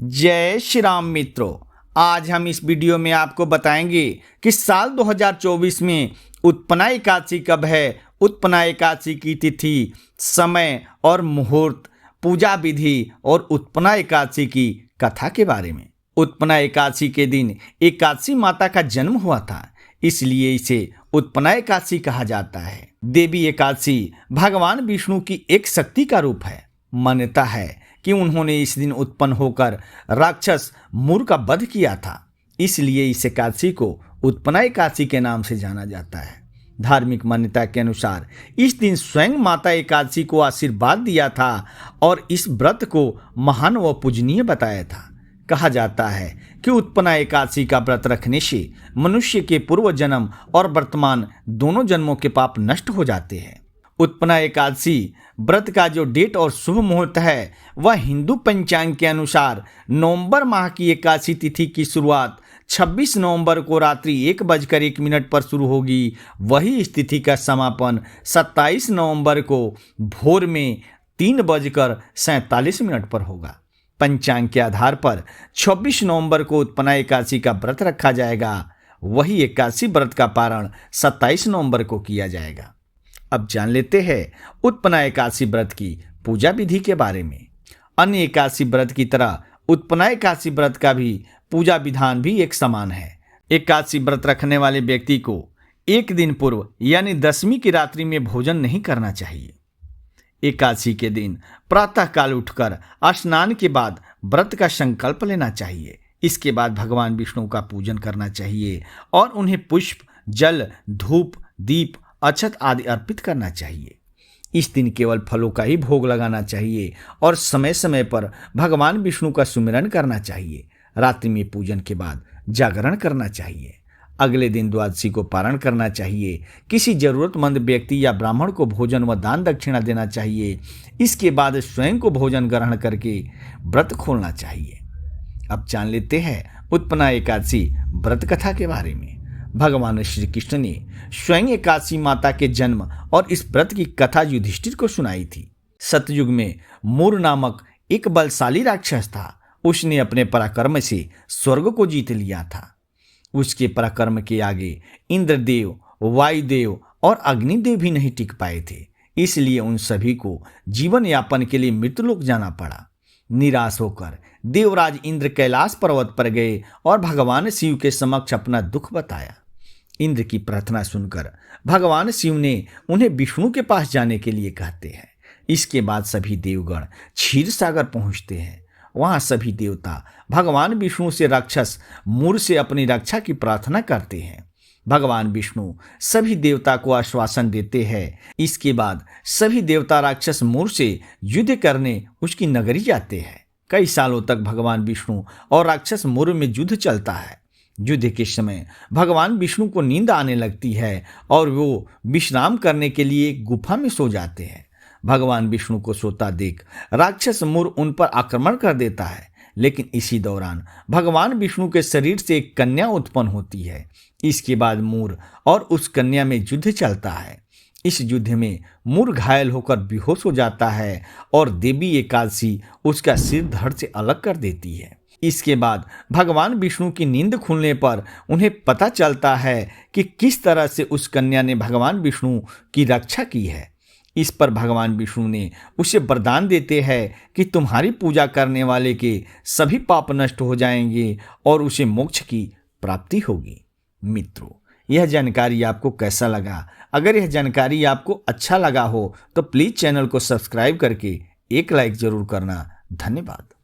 जय श्री राम मित्रों, आज हम इस वीडियो में आपको बताएंगे कि साल 2024 में उत्पन्ना एकादशी कब है। उत्पन्ना एकादशी की तिथि, समय और मुहूर्त, पूजा विधि और उत्पन्ना एकादशी की कथा के बारे में। उत्पन्ना एकादशी के दिन एकादशी माता का जन्म हुआ था, इसलिए इसे उत्पन्ना एकादशी कहा जाता है। देवी एकादशी भगवान विष्णु की एक शक्ति का रूप है। मान्यता है कि उन्होंने इस दिन उत्पन्न होकर राक्षस मुर का वध किया था, इसलिए इस एकादशी को उत्पन्ना एकादशी के नाम से जाना जाता है। धार्मिक मान्यता के अनुसार इस दिन स्वयं माता एकादशी को आशीर्वाद दिया था और इस व्रत को महान व पूजनीय बताया था। कहा जाता है कि उत्पन्ना एकादशी का व्रत रखने से मनुष्य के पूर्व जन्म और वर्तमान दोनों जन्मों के पाप नष्ट हो जाते हैं। उत्पन्ना एकादशी व्रत का जो डेट और शुभ मुहूर्त है वह हिंदू पंचांग के अनुसार नवंबर माह की एकादशी तिथि की शुरुआत 26 नवंबर को रात्रि 1:01 पर शुरू होगी। वही इस तिथि का समापन 27 नवंबर को भोर में 3:47 पर होगा। पंचांग के आधार पर 26 नवंबर को उत्पन्ना एकादशी का व्रत रखा जाएगा। वही एकादशी व्रत का पारण 27 नवंबर को किया जाएगा। अब जान लेते हैं उत्पन्ना एकादशी व्रत की पूजा विधि के बारे में। अन्य एकादशी व्रत की तरह उत्पन्ना एकादशी व्रत का भी पूजा विधान भी एक समान है। एकादशी व्रत रखने वाले व्यक्ति को एक दिन पूर्व यानी दशमी की रात्रि में भोजन नहीं करना चाहिए। एकादशी के दिन प्रातः काल उठकर स्नान के बाद व्रत का संकल्प लेना चाहिए। इसके बाद भगवान विष्णु का पूजन करना चाहिए और उन्हें पुष्प, जल, धूप, दीप, अक्षत आदि अर्पित करना चाहिए। इस दिन केवल फलों का ही भोग लगाना चाहिए और समय समय पर भगवान विष्णु का सुमिरन करना चाहिए। रात्रि में पूजन के बाद जागरण करना चाहिए। अगले दिन द्वादशी को पारण करना चाहिए। किसी जरूरतमंद व्यक्ति या ब्राह्मण को भोजन व दान दक्षिणा देना चाहिए। इसके बाद स्वयं को भोजन ग्रहण करके व्रत खोलना चाहिए। अब जान लेते हैं उत्पन्ना एकादशी व्रत कथा के बारे में। भगवान श्री कृष्ण ने स्वयं एकादशी माता के जन्म और इस व्रत की कथा युधिष्ठिर को सुनाई थी। सतयुग में मुर नामक एक बलशाली राक्षस था। उसने अपने पराक्रम से स्वर्ग को जीत लिया था। उसके पराक्रम के आगे इंद्रदेव, वायुदेव और अग्निदेव भी नहीं टिक पाए थे। इसलिए उन सभी को जीवन यापन के लिए मृत्युलोक जाना पड़ा। निराश होकर देवराज इंद्र कैलाश पर्वत पर गए और भगवान शिव के समक्ष अपना दुख बताया। इंद्र की प्रार्थना सुनकर भगवान शिव ने उन्हें विष्णु के पास जाने के लिए कहते हैं। इसके बाद सभी देवगण क्षीर सागर पहुंचते हैं। वहां सभी देवता भगवान विष्णु से राक्षस मुर से अपनी रक्षा की प्रार्थना करते हैं। भगवान विष्णु सभी देवता को आश्वासन देते हैं। इसके बाद सभी देवता राक्षस मुर से युद्ध करने उसकी नगरी जाते हैं। कई सालों तक भगवान विष्णु और राक्षस मुर में युद्ध चलता है। युद्ध के समय भगवान विष्णु को नींद आने लगती है और वो विश्राम करने के लिए एक गुफा में सो जाते हैं। भगवान विष्णु को सोता देख राक्षस मुर उन पर आक्रमण कर देता है, लेकिन इसी दौरान भगवान विष्णु के शरीर से एक कन्या उत्पन्न होती है। इसके बाद मुर और उस कन्या में युद्ध चलता है। इस युद्ध में मुर घायल होकर बेहोश हो जाता है और देवी एकादशी उसका सिर धड़ से अलग कर देती है। इसके बाद भगवान विष्णु की नींद खुलने पर उन्हें पता चलता है कि किस तरह से उस कन्या ने भगवान विष्णु की रक्षा की है। इस पर भगवान विष्णु ने उसे वरदान देते हैं कि तुम्हारी पूजा करने वाले के सभी पाप नष्ट हो जाएंगे और उसे मोक्ष की प्राप्ति होगी। मित्रों, यह जानकारी आपको कैसा लगा? अगर यह जानकारी आपको अच्छा लगा हो तो प्लीज़ चैनल को सब्सक्राइब करके एक लाइक जरूर करना। धन्यवाद।